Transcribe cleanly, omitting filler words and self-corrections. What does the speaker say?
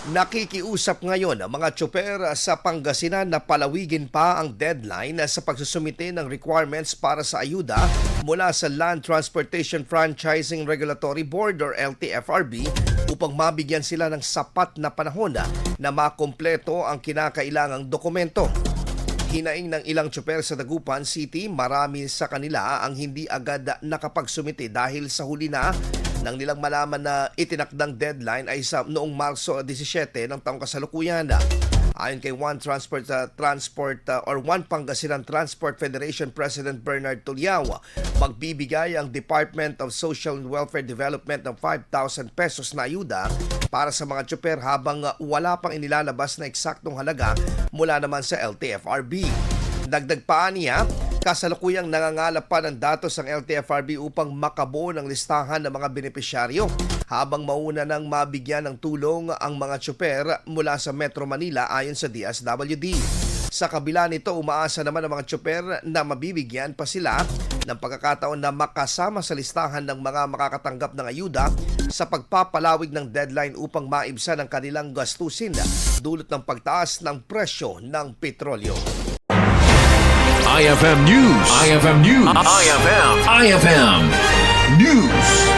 Nakikiusap ngayon ang mga tsoper sa Pangasinan na palawigin pa ang deadline sa pagsusumite ng requirements para sa ayuda mula sa Land Transportation Franchising Regulatory Board or LTFRB upang mabigyan sila ng sapat na panahon na makumpleto ang kinakailangang dokumento. Hinaing ng ilang tsoper sa Dagupan City, marami sa kanila ang hindi agad nakapagsumite dahil sa huli na nang nilang malaman na itinakdang deadline ay sa noong Marso 17 ng taong kasalukuyan. Ayon kay One Pangasinan Transport Federation President Bernard Tuliao, magbibigay ang Department of Social and Welfare Development ng 5,000 pesos na ayuda para sa mga tsoper habang wala pang inilalabas na eksaktong halaga mula naman sa LTFRB. Dagdag pa niya, kasalukuyang nangangalap pa ng datos ang LTFRB upang makabuo ng listahan ng mga benepisyaryo habang mauna nang mabigyan ng tulong ang mga tsoper mula sa Metro Manila ayon sa DSWD. Sa kabila nito, umaasa naman ang mga tsoper na mabibigyan pa sila ng pagkakataon na makasama sa listahan ng mga makakatanggap ng ayuda sa pagpapalawig ng deadline upang maibsan ang kanilang gastusin dulot ng pagtaas ng presyo ng petrolyo. IFM News. IFM News. IFM News.